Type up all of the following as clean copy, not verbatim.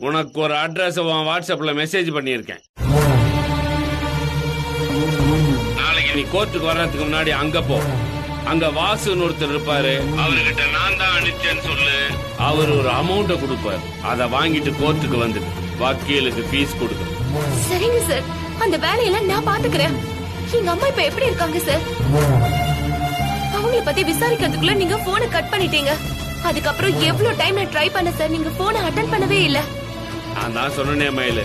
உனக்கு ஒரு அட்ரஸ் வாட்ஸ்அப்ல மெசேஜ் பண்ணியிருக்கேன். நாளைக்கு நீ கோர்ட்டுக்கு வர்றதுக்கு முன்னாடி அங்க போ. அங்க வாசுன்னு ஒருத்தர் இருப்பாரு, அவர்கிட்ட நான் தான் அனுப்பிச்சேன்னு சொல்லு. அவர் ஒரு அமௌண்ட கொடுப்பாரு, அதை வாங்கிட்டு கோர்ட்டுக்கு வந்துட்டு வக்கீலுக்கு ஃபீஸ் கொடுக்கணும். சரிங்க சார், அந்த வேலையெல்லாம் நான் பாத்துக்கிறேன். எங்க அம்மா இப்ப எப்படி இருக்காங்க சார்? அவங்கள பத்தி விசாரிக்கிறதுக்குள்ள நீங்க போனை கட் பண்ணிட்டீங்க. அதுக்கப்புறம் எவ்வளவு டைம் நான் ட்ரை பண்ண சார், நீங்க போனை அட்டெண்ட் பண்ணவே இல்ல. நான் தான் சொன்னேன் மயிலு,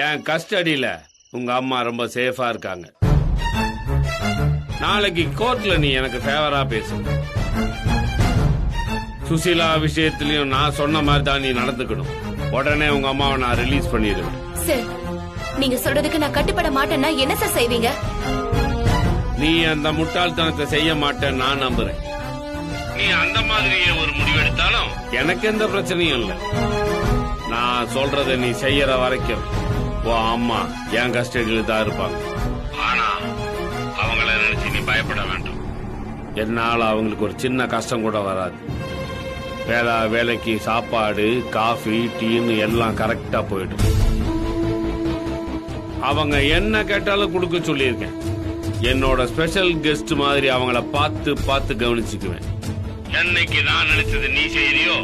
என் கஸ்டடியில உங்க அம்மா ரொம்ப சேஃபா இருக்காங்க. நாளைக்கு கோர்ட்ல நீ எனக்கு ஃபேவரா பேசு. சுசீலா விஷயத்திலயும் நான் சொன்ன மாதிரி தான் நீ நடந்துக்கணும். உடனே உங்க அம்மாவை நான் ரிலீஸ் பண்ணிடுவேன். சார், நீங்க சொல்றதுக்கு நான் கட்டுப்பட மாட்டேன்னா என்ன சார் செய்வீங்க? நீ அந்த முட்டாள்தனத்தை செய்ய மாட்டேன்னு நான் நம்புறேன். நீ அந்த மாதிரியே ஒரு முடிவெடுத்தாலும் எனக்கு எந்த பிரச்சனையும் இல்லை. நான் சொல்றத நீ செய்யற வரைக்கும் உன் அம்மா என் கஸ்டடியில தான் இருப்பாங்க. ஆனா அவங்கள நினைச்சு நீ பயப்பட வேண்டாம். என்னால அவங்களுக்கு ஒரு சின்ன கஷ்டம் கூட வராது. வேலைக்கு சாப்பாடு, காஃபி, டீன்னு எல்லாம் கரெக்டா போயிடும். அவங்க என்ன கேட்டாலும் கொடுக்க சொல்லியிருக்கேன். என்னோட ஸ்பெஷல் கெஸ்ட் மாதிரி அவங்கள பார்த்து பார்த்து கவனிச்சுக்குவேன். என்னைக்கு நான் நினைச்சது நீ செய்யறியோ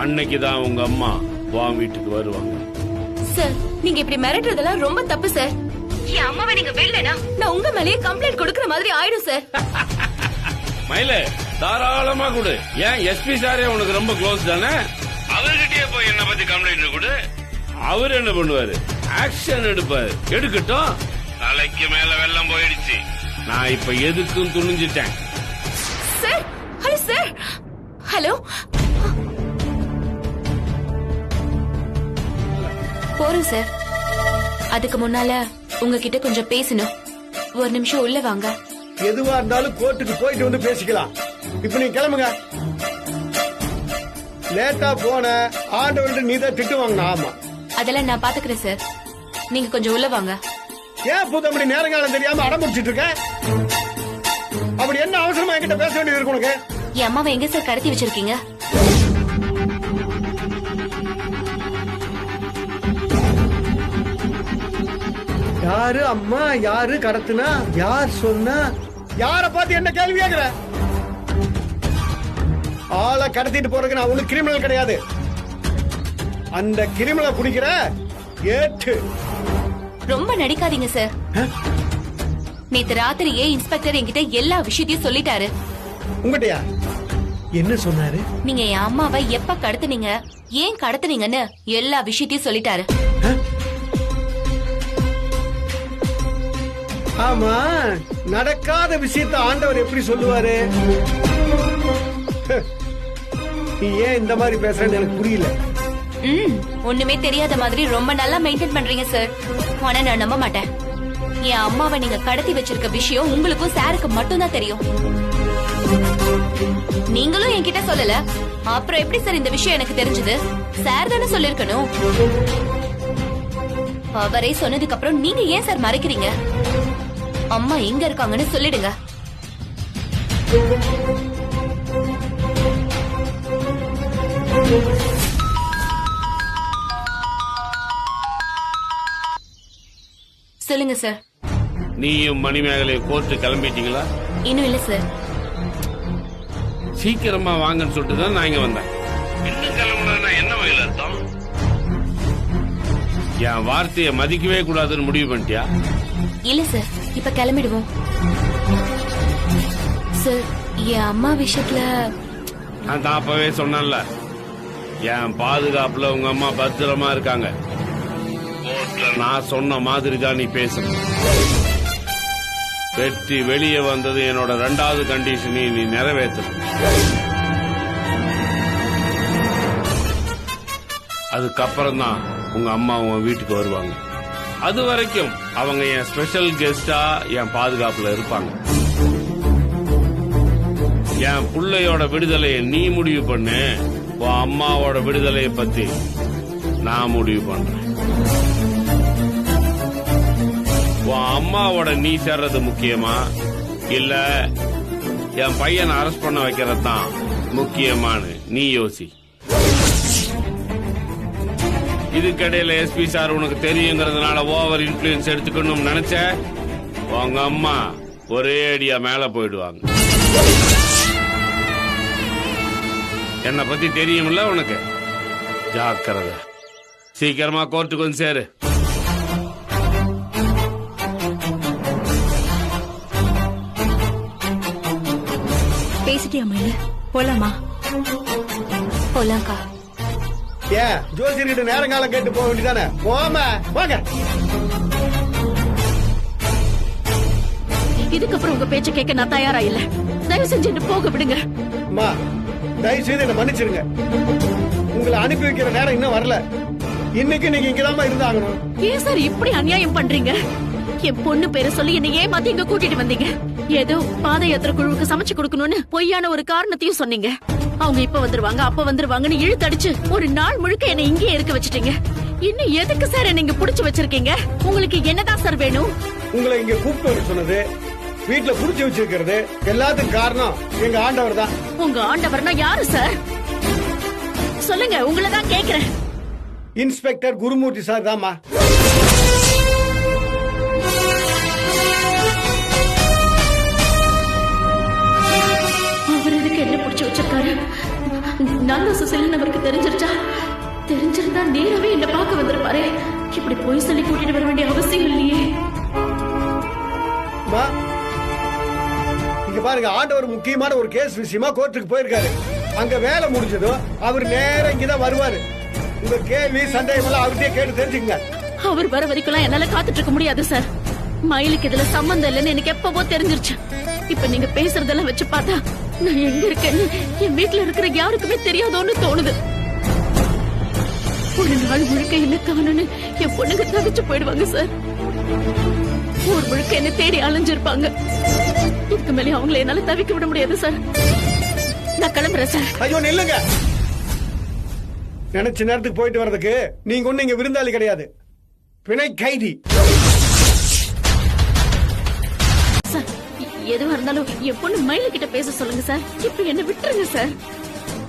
அன்னைக்கு தான் உங்க அம்மா உன் வீட்டுக்கு வருவாங்க. சார், நீங்க இப்படி மிரட்டுறதெல்லாம் ரொம்ப தப்பு சார். என் அம்மாவை நீங்க வெல்லனா நான் உங்க மேலேயே கம்ப்ளைண்ட் கொடுக்கற மாதிரி ஆயிடும் சார். மயில தாராளமா கொடு. ஏன் எஸ்பி சாரே உனக்கு ரொம்ப க்ளோஸ் தானே? அவர்கிட்டயே போய் என்ன பத்தி கம்ப்ளைண்ட் கொடு. அவர் என்ன பண்ணுவாரு? ஆக்ஷன் எடுப்பாரு. எடுக்கட்டும். தலைக்கு மேல வெள்ளம் போயிடுச்சு. நான் இப்ப எதுக்கும் துணிஞ்சிட்டேன். Sir, hello sir. ஹலோ, போறோம் சார். அதுக்கு முன்னால உங்ககிட்ட கொஞ்சம் பேசணும். ஒரு நிமிஷம் உள்ள வாங்க. எதுவா இருந்தாலும் கோர்ட்டுக்கு போயிட்டு வந்து பேசிக்கலாம். இப்ப நீ கிளம்புங்க. லேட்டா போன ஆண்டவன் நீ தான் திட்டு வாங்கின. ஆமா, அதெல்லாம் நான் பாத்துக்கிறேன் சார். நீங்க கொஞ்சம் உள்ள வாங்க. ஏன் புதமணி நேரங்காலம் தெரியாம அடம் முடிச்சிட்டு இருக்க? அப்படி என்ன அவசரமா என்கிட்ட பேச வேண்டியது இருக்கு உனக்கு? என் அம்மாவை எங்க சார் கடத்தி வச்சிருக்கீங்க? யாரு அம்மா? யாரு கடத்துனா? யார் சொன்னா? யார பார்த்து என்ன கேள்வி கேக்குற? ஆளை கடத்திட்டு போறதுக்கு நான் ஒண்ணு கிரிமினல் கிடையாது. அந்த கிரிமினலை பிடிக்கிற ஏட்டு. ரொம்ப நடிக்காதீங்க சார். நேத்து ராத்திரியே இன்ஸ்பெக்டர் என்கிட்ட எல்லா விஷயத்தையும் சொல்லிட்டாரு. உங்ககிட்டயா? என்ன சொன்னாரு? நீங்க என் அம்மாவை எப்ப கடத்துனீங்க, ஏன் கடத்துனீங்கன்னு எல்லா விஷயத்தையும் சொல்லிட்டாரு. ஆமா, நடக்காத விஷயத்த ஆண்டவர் எப்படி சொல்லுவாரு? நீ ஏன் இந்த மாதிரி பேசுறன்னு எனக்கு புரியல. ஒண்ணுமே தெரியாத மாதிரி ரொம்ப நல்லா மெயின்டைன் பண்றீங்க சார். ஆனா நான் நம்ப மாட்டேன். என் அம்மாவை நீங்க கடத்தி வச்சிருக்க விஷயம் உங்களுக்கும் சாருக்கு மட்டும் தான் தெரியும். நீங்களும் என்கிட்ட சொல்லல. அப்புறம் எப்படி சார் இந்த விஷயம் எனக்கு தெரிஞ்சது? சார் தானே சொல்லிருக்கணும். அவரே சொன்னதுக்கு அப்புறம் நீங்க ஏன் சார் மறைக்கிறீங்க? அம்மா எங்க இருக்காங்கன்னு சொல்லிடுங்க. சொல்லுங்க சார். நீயும் மணிமேகலை கோர்ட்டு கிளம்பிட்டீங்களா? இன்னும் இல்ல சார். சீக்கிரமா வாங்கன்னு சொல்லிட்டு தான் நான் இங்க வந்தேன். இன்னும் கிளம்புனா என்ன வகையில் அர்த்தம்? என் வார்த்தையை மதிக்கவே கூடாதுன்னு முடிவு பண்ணிட்டியா? இல்ல சார், இப்ப கிளம்பிடுவோம். சார், என் அம்மா விஷயத்துல நான் தான் அப்பவே சொன்னேன்ல, என் பாதுகாப்புல உங்க அம்மா பத்திரமா இருக்காங்க. நான் சொன்ன மாதிரி தான் நீ பேசணும். வெற்றி வெளியே வந்தது என்னோட 2வது கண்டிஷனை நீ நிறைவேற்றணும். அதுக்கப்புறம் தான் உங்க அம்மா உன் வீட்டுக்கு வருவாங்க. அது வரைக்கும் அவங்க என் ஸ்பெஷல் கெஸ்டா என் பாதுகாப்புல இருப்பாங்க. என் பிள்ளையோட விடுதலையை நீ முடிவு பண்ணு. உன் அம்மாவோட விடுதலையை பத்தி நான் முடிவு பண்றேன். உன் அம்மாவோட நீ சேர்றது முக்கியமா இல்ல என் பையனை அரெஸ்ட் பண்ண வைக்கிறது தான் முக்கியமானு நீ யோசி. இதுக்கடையில எஸ்பி சார் உனக்கு தெரியுங்கிறதுனால ஓவர் இன்ஃபுளுன்ஸ் எடுத்துக்கணும்னு நினைச்ச உங்க அம்மா ஒரே அடியா மேல போயிடுவாங்க. என்னை பத்தி தெரியும்ல உனக்கு, ஜாக்கிரதை. சீக்கிரமா கோர்ட்டுக்கு வந்து சேரு. பேசிட்டியா மயிலு? போலாமா? போலாக்கா. ஏன் ஜோசியர்கிட்ட நேரங்காலம் கேட்டு போக வேண்டியதானே? போமா வாங்க. இதுக்கப்புறம் உங்க பேச்ச கேட்க நான் தயாரா இல்ல. தயவு செஞ்சு என்ன போக விடுங்க. அம்மா தயவு செய்து என்ன மன்னிச்சிருங்க. உங்களை அனுப்பி வைக்கிற நேரம் இன்னும் வரல. இன்னைக்கு நீங்க இங்கதாம்மா இருந்தாகணும். ஏன் சார் இப்படி அநியாயம் பண்றீங்க? என் பொண்ணு பேரை சொல்லி என்ன ஏமாத்தி இங்க கூட்டிட்டு வந்தீங்க. ஏதோ பாத யாத்திரை குழுவுக்கு சமைச்சு கொடுக்கணும்னு பொய்யான ஒரு காரணத்தையும் சொன்னீங்க. அவங்க இப்ப வந்துருவாங்க அப்ப வந்துருவாங்கன்னு இழுத்தடிச்சு ஒரு நாள் முழுக்க என்ன இங்கேயே இருக்க வச்சுட்டீங்க. இன்னும் எதுக்கு சார் என்ன இங்க புடிச்சு வச்சிருக்கீங்க? உங்களுக்கு என்னதான் சார் வேணும்? உங்களை இங்க கூப்பிட்டு வர சொன்னது, வீட்டுல புடிச்சு வச்சிருக்கிறது எல்லாத்துக்கும் காரணம் எங்க ஆண்டவர் தான். உங்க ஆண்டவர்னா யாரு சார்? சொல்லுங்க, உங்களை தான் கேக்குறேன். இன்ஸ்பெக்டர் குருமூர்த்தி சார் தான்மா. அவர் எதுக்கு என்ன புடிச்சு வச்சிருக்காரு? நான் தான் சுசிலன் அவருக்கு தெரிஞ்சிருச்சா? தெரிஞ்சிருந்தா நேராவே என்ன பார்க்க வந்திருப்பாரு. இப்படி போய் சொல்லி கூட்டிட்டு வர வேண்டிய அவசியம் இல்லையே. அம்மா, இங்க பாருங்க, ஆண்டவர் முக்கியமான ஒரு கேஸ் விஷயமா கோர்ட்டுக்கு போயிருக்காரு. அங்க வேலை முடிஞ்சதும் அவர் நேரம் இங்கதான் வருவாரு. உங்க கேள்வி சந்தேகம் எல்லாம் அவர்கிட்டயே கேட்டு தெரிஞ்சுங்க. அவர் வர வரைக்கும் என்னால காத்துட்டு இருக்க முடியாது சார். மயிலுக்கு இதுல சம்பந்தம் இல்லைன்னு எனக்கு எப்பவோ தெரிஞ்சிருச்சு. இப்ப நீங்க பேசுறதெல்லாம் வச்சு பார்த்தா நான் எங்க இருக்கேன்னு என் வீட்டுல இருக்கிற யாருக்குமே தெரியாதோன்னு தோணுது. ஒரு நாள் முழுக்க என்ன காணும்னு என் பொண்ணுங்க தவிச்சு போயிடுவாங்க சார். ஊர் முழுக்க என்ன தேடி அலைஞ்சிருப்பாங்க. இதுக்கு மேலே அவங்கள என்னால தவிக்க விட முடியாது சார். நான் கிளம்புறேன் சார். ஐயோ நில்லுங்க. நினைச்ச நேரத்துக்கு போயிட்டு வர்றதுக்கு நீங்க ஒண்ணு இங்க விருந்தாளி கிடையாது, பிணை கைதி. சார், எதுவா இருந்தாலும் என் பொண்ணு மயில கிட்ட பேச சொல்லுங்க சார். இப்ப என்ன விட்டுருங்க சார்.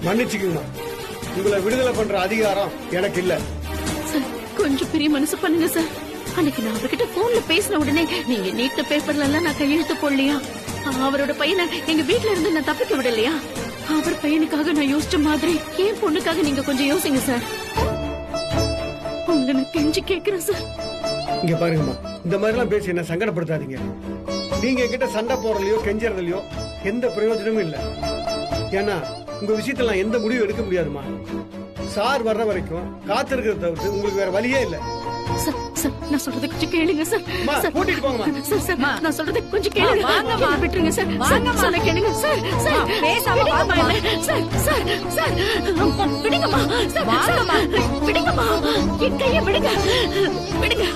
மன்னிச்சுக்கோங்க, உங்களை விடுதலை பண்ற அதிகாரம் எனக்கு இல்ல. சார், கொஞ்சம் பெரிய மனசு பண்ணுங்க சார். அன்னைக்கு நான் அவர்கிட்ட போன்ல பேசின உடனே நீங்க நீட்ட பேப்பர்ல எல்லாம் நான் கையெழுத்து போடலையா? அவரோட பையனை எங்க வீட்டுல இருந்து நான் தப்பிக்க விடலையா? அவர் பையனுக்காக நான் யோசிச்ச மாதிரி என் பொண்ணுக்காக நீங்க கொஞ்சம் யோசிங்க சார். உங்களை நான் கெஞ்சி கேக்குறேன் சார். இங்க பாருங்கம்மா, இந்த மாதிரி எல்லாம் பேசி என்ன சங்கடப்படுத்தாதீங்க. நீங்க என்கிட்ட சண்டை போறதுலயோ கெஞ்சறதுலயோ எந்த பிரயோஜனமும் இல்ல. ஏன்னா உங்க விஷயத்துல நான் எந்த முடிவும் எடுக்க முடியாதுமா. சார் வர்ற வரைக்கும் காத்திருக்கிறத தவிர்த்து உங்களுக்கு வேற வழியே இல்ல. சார், சார், நான் சொல்றதை கொஞ்சம் கேளுங்க சார். அம்மா, சார், கூட்டிட்டு போங்கம்மா. சார், சார், நான் சொல்றதை கொஞ்சம் கேளுங்க. என்னை விட்டுருங்க சார். சார், சொல்ல கேளுங்க சார். சார், விடுங்கம்மா என்னை. சார், சார், சார், விடுங்கம்மா. சார், வாங்கம்மா. விடுங்கம்மா. என் கையை விடுங்க. விடுங்க.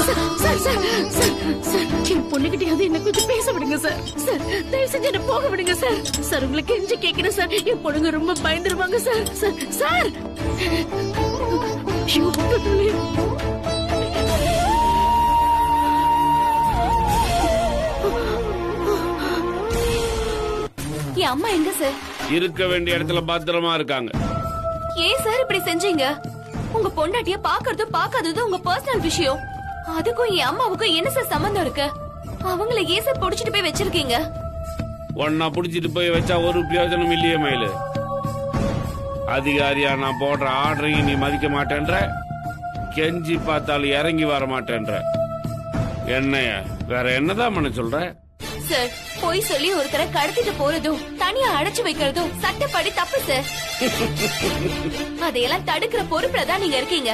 Sir, sir, sir, sir, sir, என் பொண்ணுகிட்டயாவது என்ன கொஞ்சம் பேச விடுங்க சார். சார், தயவு செஞ்சு என்ன போக விடுங்க சார். சார், உங்களை கெஞ்சி கேட்கிறேன் சார். என் பொண்ணுங்க ரொம்ப பயந்துருவாங்க சார். Sir, sir. ஐயோ, கடவுளே. என் அம்மா எங்க சார்? இருக்க வேண்டிய இடத்துல பத்திரமா இருக்காங்க. ஏன் சார் இப்படி செஞ்சீங்க? உங்க பொண்டாட்டிய பாக்குறதும் பார்க்காததும் உங்க பர்சனல் விஷயம். அதுக்கும் என் அம்மாவுக்கும் என்ன சார் சம்பந்தம் இருக்கு? அவங்கள ஏன் சார் புடிச்சிட்டு போய் வச்சிருக்கீங்க? ஒன்னா புடிச்சிட்டு போய் வச்சா ஒரு பிரயோஜனம் இல்லையே மயிலு. அதிகாரியா நான் போடுற ஆர்டரையும் நீ மதிக்க மாட்டேன்ற, கெஞ்சி பார்த்தாலும் இறங்கி வர மாட்டேன்ற. என்னைய வேற என்னதான் பண்ண சொல்ற? சார், போய் சொல்லி ஒருத்தரை கடத்திட்டு போறதும் தனியா அடைச்சு வைக்கிறதும் சட்டப்படி தப்பு சார். அதையெல்லாம் தடுக்கிற பொறுப்புல தான் நீங்க இருக்கீங்க.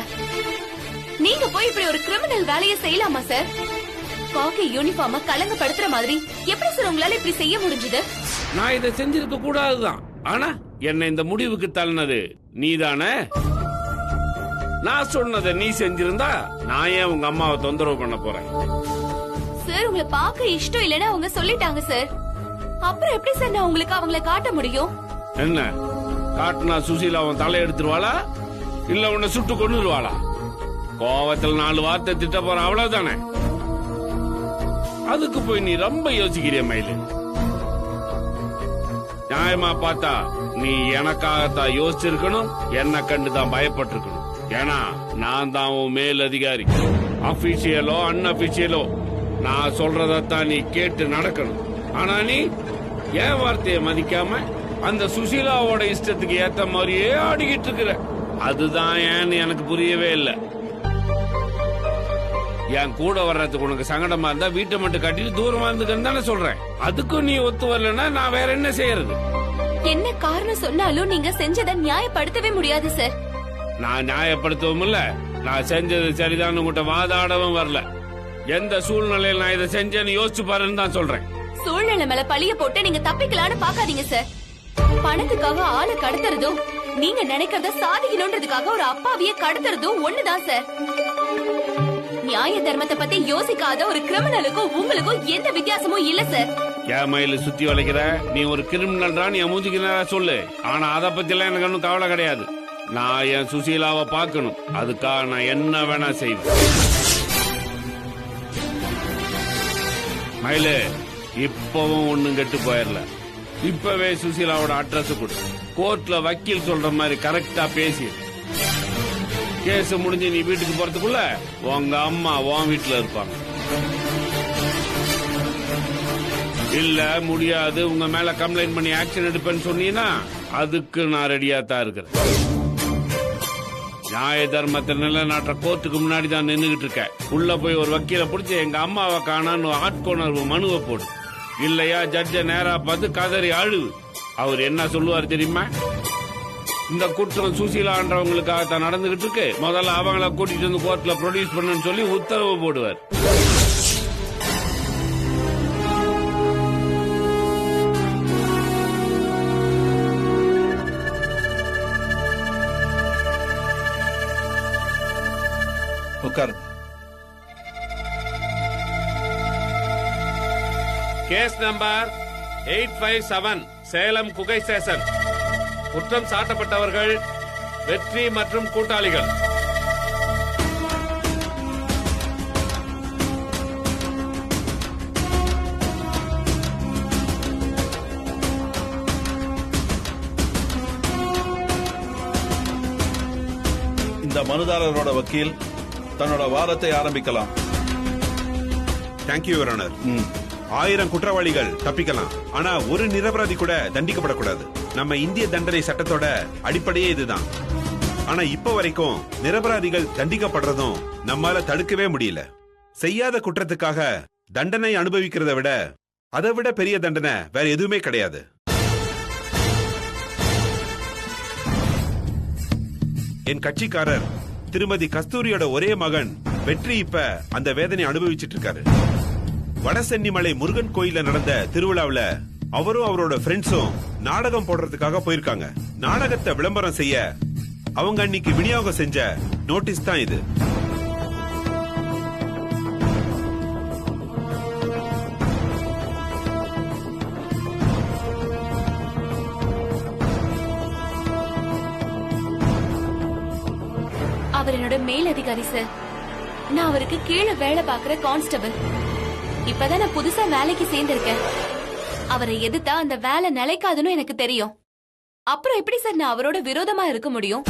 நீங்க போய் இப்படி ஒரு கிரிமினல் வேலையை செய்யலாமா சார்? காக்கி யூனிஃபார்ம கலங்கப்படுத்துற மாதிரி எப்படி சார் உங்களால இப்படி செய்ய முடிஞ்சது? நான் இதை செஞ்சிருக்க கூடாதுதான். ஆனா என்ன இந்த முடிவுக்கு தள்ளினது நீதானே. நான் சொன்னதை நீ செஞ்சிருந்தா நான் ஏன் உங்க அம்மாவை தொந்தரவு பண்ண போறேன்? சார், உங்களை பார்க்க இஷ்டம் இல்லைன்னு அவங்க சொல்லிட்டாங்க சார். அப்புறம் எப்படி சார் நான் உங்களுக்கு அவங்கள காட்ட முடியும்? என்ன காட்டுனா சுசீலா அவன் தலை எடுத்துருவாளா இல்ல உன்னை சுட்டு கொண்டுருவாளா? கோவத்துல 4 வார்த்தை திட்ட போற அவ்வளவுதானே. அதுக்கு போய் நீ ரொம்ப யோசிக்கிறிய மயிலு. நியாயமா பார்த்தா நீ எனக்காகத்தான் யோசிச்சிருக்கணும், என்ன கண்டுதான் பயப்பட்டிருக்கணும். ஏன்னா நான் தான் உன் மேல் அதிகாரி. அபிஷியலோ அன்அபிஷியலோ நான் சொல்றதான் நீ கேட்டு நடக்கணும். ஆனா நீ என் வார்த்தையை மதிக்காம அந்த சுசீலாவோட இஷ்டத்துக்கு ஏத்த மாதிரியே ஆடிக்கிட்டு இருக்கிற. அதுதான் ஏன்னு எனக்கு புரியவே இல்லை. என் கூட வர்றதுக்கு உனக்கு சங்கடமா இருந்தா வீட்டை மட்டும் கட்டிட்டு தூரமா இருந்துக்கன்னு தானே சொல்றேன். அதுக்கும் நீ ஒத்து வரலன்னா நான் வேற என்ன செய்யறது? என்ன காரணம் சொன்னாலும் நீங்க செஞ்சதை நியாயப்படுத்தவே முடியாது சார். நான் நியாயப்படுத்தவும் இல்ல, நான் செஞ்சது சரிதான் உங்ககிட்ட வாதாடவும் வரல. எந்த சூழ்நிலையில் நான் இதை செஞ்சேன்னு யோசிச்சு பாருன்னு தான் சொல்றேன். சூழ்நிலை மேல பழிய போட்டு நீங்க தப்பிக்கலான்னு பாக்காதீங்க சார். பணத்துக்காக ஆளை கடத்துறதும் நீங்க நினைக்கிறத சாதிக்கணும்ன்றதுக்காக ஒரு அப்பாவிய கடத்துறதும் ஒண்ணுதான் சார். நியாய தர்மத்தை பத்தி யோசிக்காத ஒரு கிரிமினலுக்கும் உங்களுக்கும் எந்த வித்தியாசமும் இல்ல சார். என் மயில சுத்தி வளைக்கிற நீ ஒரு கிரிமினல் தான் என் மூஞ்சிக்கு சொல்லு. ஆனா அதை பத்தி எல்லாம் எனக்கு ஒன்னும் கவலை கிடையாது. நான் என் சுசீலாவை பார்க்கணும். அதுக்காக நான் என்ன வேணா செய்வேன். மயிலு இப்பவும் ஒண்ணும் கெட்டு போயிடல. இப்பவே சுசீலாவோட அட்ரஸ் கொடு. கோர்ட்ல வக்கீல் சொல்ற மாதிரி கரெக்டா பேசி கேஸ் முடிஞ்சு நீ வீட்டுக்கு போறதுக்குள்ள உங்க அம்மா உன் வீட்டுல இருப்பாங்க. இல்ல முடியாது உங்க மேல கம்ப்ளைண்ட் பண்ணி ஆக்ஷன் எடுப்பேன்னு சொன்னீங்கன்னா அதுக்கு நான் ரெடியா தான் இருக்கிறேன். நியாய தர்மத்தை நிலைநாட்டுற கோர்ட்டுக்கு முன்னாடி தான் நின்னுகிட்டு இருக்கேன். உள்ள போய் ஒரு வக்கீல பிடிச்சி எங்க அம்மாவை காணான்னு ஆட்கொணர்வு மனுவை போடு. இல்லையா ஜட்ஜ நேரா பார்த்து கதறி அழுவு. அவர் என்ன சொல்லுவார் தெரியுமா? இந்த குற்றம் சுசீலான்றவங்களுக்காக தான் நடந்துகிட்டு இருக்கு, முதல்ல அவங்கள கூட்டிட்டு வந்து கோர்ட்ல ப்ரொடியூஸ் பண்ணுன்னு சொல்லி உத்தரவு போடுவார். உட்காரு. கேஸ் நம்பர் 857 சேலம் குகை ஸ்டேஷன். குற்றம் சாட்டப்பட்டவர்கள் வெற்றி மற்றும் கூட்டாளிகள். இந்த மனுதாரரோட வக்கீல் தன்னோட வாதத்தை ஆரம்பிக்கலாம். Thank you your honour. 1000 குற்றவாளிகள் தப்பிக்கலாம், ஆனா ஒரு நிரபராதி கூட தண்டிக்கப்படக்கூடாது. நம்ம இந்திய தண்டனை சட்டத்தோட அடிப்படையே இதுதான். ஆனா இப்ப வரைக்கும் நிரபராதிகள் தண்டிக்கப்படுறதும் நம்மால தடுக்கவே முடியல. செய்யாத குற்றத்துக்காக தண்டனை அனுபவிக்கிறத விட அதை விட பெரிய தண்டனை வேற எதுவுமே கிடையாது. என் கட்சிக்காரர் திருமதி கஸ்தூரியோட ஒரே மகன் வெற்றி இப்ப அந்த வேதனை அனுபவிச்சிட்டு இருக்காரு. வடசென்னிமலை முருகன் கோயில நடந்த திருவிழாவுல அவரும் அவரோட ஃப்ரெண்ட்ஸும் நாடகம் போடுறதுக்காக போயிருக்காங்க. நாடகத்தை விளம்பரம் செய்ய அவங்க அன்னைக்கு விநியோகம் செஞ்ச நோட்டீஸ் தான் இது. அவர் என்னோட மேலதிகாரி சார். நான் அவருக்கு கீழே வேலை பாக்குற கான்ஸ்டபிள். இப்பதான் நான் புதுசா வேலைக்கு சேர்ந்திருக்கேன். அவரை எதிர்த்தா அந்த வேலை நிலைக்காதுன்னு எனக்கு தெரியும். அப்புறம் எப்படி சார் நான் அவரோட விரோதமா இருக்க முடியும்?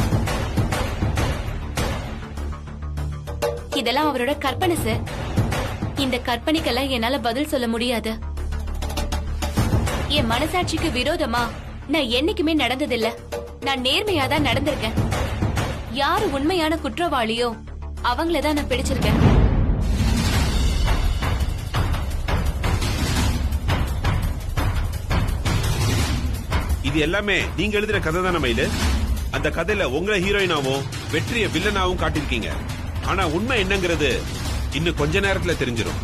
இதெல்லாம் அவரோட கற்பனை சார். இந்த கற்பனைக்கெல்லாம் என்னால பதில் சொல்ல முடியாது. என் மனசாட்சிக்கு விரோதமா நான் என்னைக்குமே நடந்ததில்ல. நான் நேர்மையா தான் நடந்திருக்கேன். யாரு உண்மையான குற்றவாளியோ அவங்களதான் நான் பிடிச்சிருக்கேன். இது எல்லாமே நீங்க எழுதுற கதை தானே மயிலு? அந்த கதையில உங்களை ஹீரோயினாவும் வெற்றிய வில்லனாவும் காட்டிருக்கீங்க. ஆனா உண்மை என்னங்கிறது இன்னும் கொஞ்ச நேரத்துல தெரிஞ்சிடும்.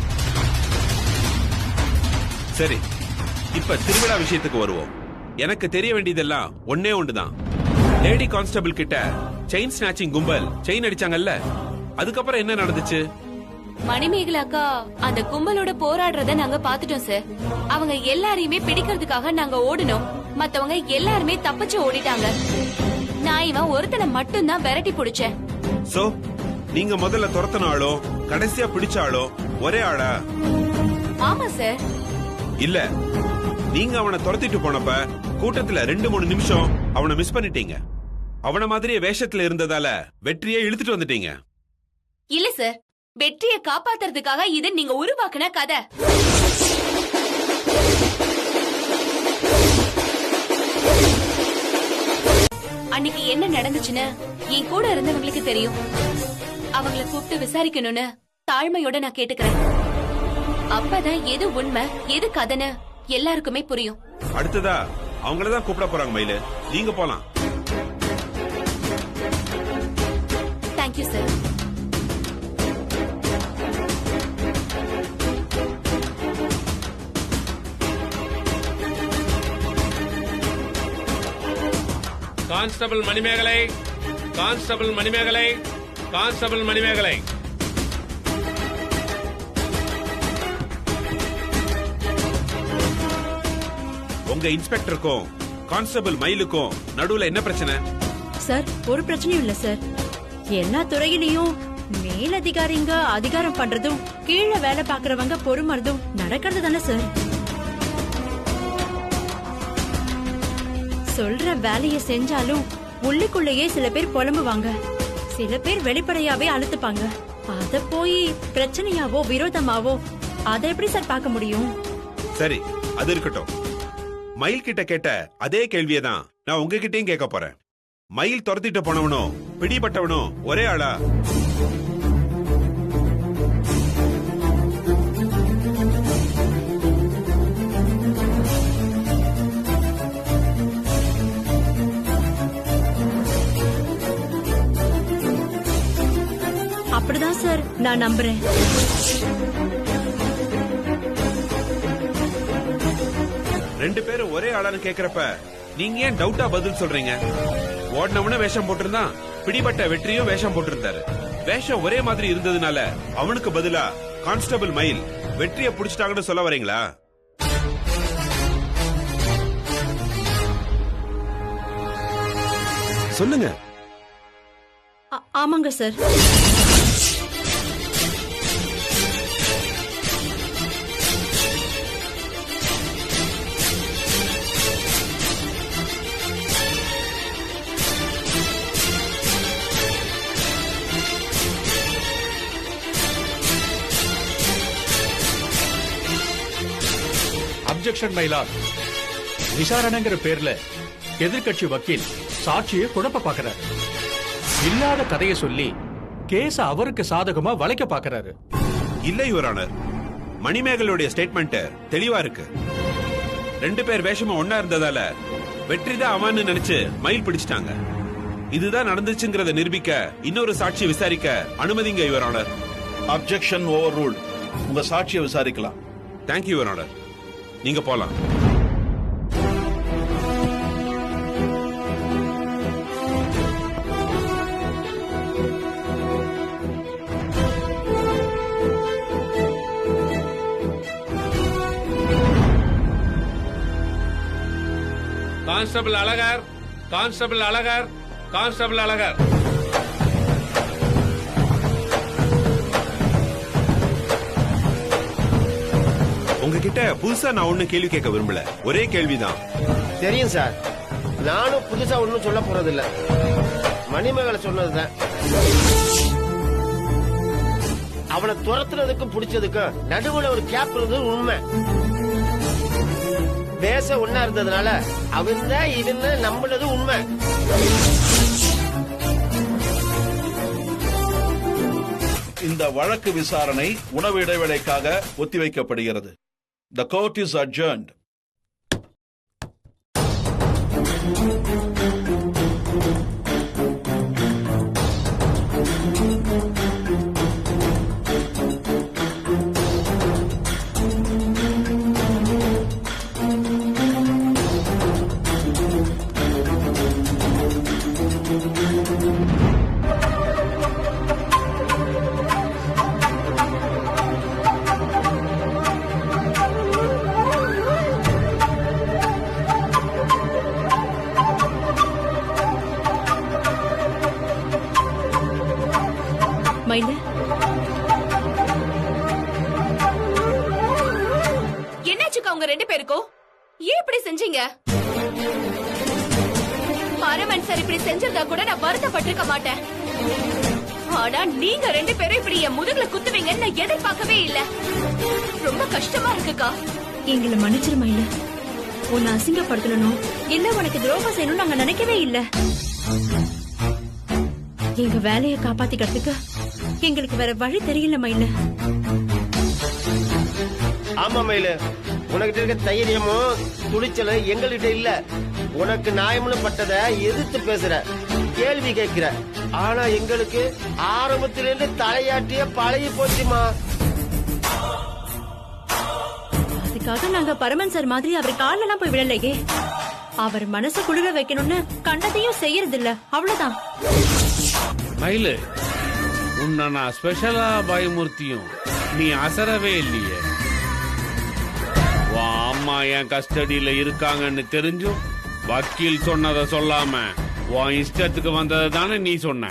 சரி, இப்ப திருவிழா விஷயத்துக்கு வருவோம். எனக்கு தெரிய வேண்டியதெல்லாம் ஒன்னே ஒண்ணுதான். லேடி கான்ஸ்டபிள் கிட்ட செயின் ஸ்நாச்சிங் கும்பல் செயின் அடிச்சாங்கல்ல, அதுக்கப்புறம் என்ன நடந்துச்சு? மணிமேகலாக்கா அந்த கும்பலோட போராடுறத நாங்க பாத்துட்டோம் சார். அவங்க எல்லாரையுமே பிடிக்கிறதுக்காக நாங்க ஓடினோம். மத்தவங்க எல்லாருமே தப்பிச்சு ஓடிட்டாங்க. நான் இவன் ஒருத்தனை மட்டும் தான் விரட்டி பிடிச்சேன். சோ நீங்க முதல்ல துரத்தினாலும் கடைசியா பிடிச்சாலும் ஒரே ஆளா? ஆமா சார். இல்ல, நீங்க அவனை துரத்திட்டு போனப்ப கூட்டத்துல 2-3 நிமிஷம் அவனை மிஸ் பண்ணிட்டீங்க. அவன மாதிரியே வேஷத்துல இருந்ததால வெற்றியை இழுத்துட்டு வந்துட்டீங்க. இல்ல சார், வெற்றியை காப்பாத்துறதுக்காக இது நீங்க உருவாக்குன கதை. அன்னைக்கு என்ன நடந்துச்சுன்னு என் கூட இருந்தவங்களுக்கு தெரியும். அவங்கள கூப்பிட்டு விசாரிக்கணும்னு தாழ்மையோட நான் கேட்டுக்கிறேன். அப்பதான் எது உண்மை எது கதைன்னு எல்லாருக்குமே புரியும். அடுத்ததா அவங்களதான் கூப்பிட போறாங்க மயிலு, நீங்க போலாம். Thank you sir. Constable Manimegalai, constable Manimegalai, constable Manimegalai. உங்க இன்ஸ்பெக்டருக்கும் கான்ஸ்டபிள் மயிலுக்கும் நடுவுல என்ன பிரச்சனை? சார், ஒரு பிரச்சனையும் இல்ல சார். எல்லா துறையிலையும் மேலதிகாரிங்க அதிகாரம் பண்றதும் கீழே வேலை பாக்குறவங்க பொறுமறதும் நடக்கிறது தானே சார். சொல்ற வேலையை செஞ்சாலும் உள்ளுக்குள்ளேயே சில பேர் புலம்புவாங்க, சில பேர் வெளிப்படையாவே அழுத்துப்பாங்க. அத போய் பிரச்சனையாவோ விரோதமாவோ அதை எப்படி சார் பார்க்க முடியும்? சரி, அது இருக்கட்டும். மயில் கிட்ட கேட்ட அதே கேள்வியை தான் நான் உங்ககிட்டயும் கேட்க போறேன். மயில் துரத்திட்டு போனவனும் பிடிபட்டவனும் ஒரே ஆளா? அப்படிதான் சார் நான் நம்புறேன். ரெண்டு பேரும் ஒரே ஆளான்னு கேக்குறப்ப நீங்க ஏன் டவுட்டா பதில் சொல்றீங்க? ஓடினவன வேஷம் போட்டிருந்தான், பிடிபட்ட வெற்றியும் வேஷம் போட்டிருந்தாரு. வேஷம் ஒரே மாதிரி இருந்ததுனால அவனுக்கு பதிலா கான்ஸ்டபிள் மயில் வெற்றியை புடிச்சிட்டாங்கன்னு சொல்ல வரீங்களா? சொல்லுங்க. ஆமாங்க சார். அப்ஜெக்ஷன் மயிலார். விசாரணைங்கிற பேர்ல எதிர்கட்சி வக்கீல் சாட்சியை குழப்ப பாக்குறாரு. இல்லாத கதையை சொல்லி கேஸ அவருக்கு சாதகமா வளைக்க பாக்குறாரு. இல்ல யுவர் ஆனர், மணிமேகலுடைய ஸ்டேட்மெண்ட் தெளிவா இருக்கு. ரெண்டு பேர் வேஷமும் ஒன்னா இருந்ததால வெற்றிதான் அவன்னு நினைச்சு மயில் பிடிச்சிட்டாங்க. இதுதான் நடந்துச்சுங்கிறத நிரூபிக்க இன்னொரு சாட்சி விசாரிக்க அனுமதிங்க your honour. Objection overruled. உங்க சாட்சியை விசாரிக்கலாம். தேங்க்யூ யுவர் ஆனர், நீங்க போலாம். Constable Azhagar, constable Azhagar, constable Azhagar. உங்ககிட்ட புதுசா நான் ஒண்ணு கேள்வி கேட்க விரும்பல, ஒரே கேள்விதான். தெரியும் சார், நானும் புதுசா ஒன்னும் சொல்ல போறது இல்ல. மணிமேகலை சொன்னதுதான். அவனை துரத்துறதுக்கும் பிடிச்சதுக்கும் நடுவுல ஒரு கேப் இருந்தது உண்மை. பேச ஒன்னா இருந்ததுனால அவன் தான் இவன்னு நம்பினது உண்மை. இந்த வழக்கு விசாரணை உணவு இடைவேளைக்காக ஒத்திவைக்கப்படுகிறது. The court is adjourned. மயில, என்னாச்சுக்கா உங்க ரெண்டு பேருக்கும்? ஏன் இப்படி செஞ்சீங்க? பரமன் சார் இப்படி செஞ்சிருந்தா கூட நான் வருத்தப்பட்டிருக்க மாட்டேன். ஆனா நீங்க 2 பேரும் இப்படி என் முதுகுல குத்துவீங்கன்னு நான் எதிர்பார்க்கவே இல்ல. ரொம்ப கஷ்டமா இருக்குக்கா. எங்களை மன்னிச்சிருமா இல்ல, உன்னை அசிங்கப்படுத்தணும் இல்ல உனக்கு துரோகம் செய்யணும்னு நாங்க நினைக்கவே இல்ல. எங்க வேலையை காப்பாத்திக்கிறதுக்கு எங்களுக்கு வேற வழி தெரியல மயில. ஆமா மயிலு, உனக்கிட்ட இருக்க தைரியமும் துணிச்சலும் எங்கள்கிட்ட இல்ல. உனக்கு நியாயம்னு பட்டதை எதிர்த்து பேசுற, கேள்வி கேட்கிற. ஆனா எங்களுக்கு ஆரம்பத்திலிருந்து தலையாட்டிய பழகி போச்சுமா. அதுக்காக நாங்க பரமன் சார் மாதிரி அவர் காலெல்லாம் போய் விடலையே. அவர் மனசு குளிர வைக்கணும்னு கண்டதையும் செய்யறது இல்ல, அவ்வளவுதான். மயிலு, உன்னை நான் ஸ்பெஷலா பயமுறுத்தியும் நீ அசரவே இல்லையே. உன் அம்மா என் கஸ்டடியில இருக்காங்கன்னு தெரிஞ்சும் வக்கீல் சொன்னதை சொல்லாம உன் இஷ்டத்துக்கு வந்ததை தானே நீ சொன்ன.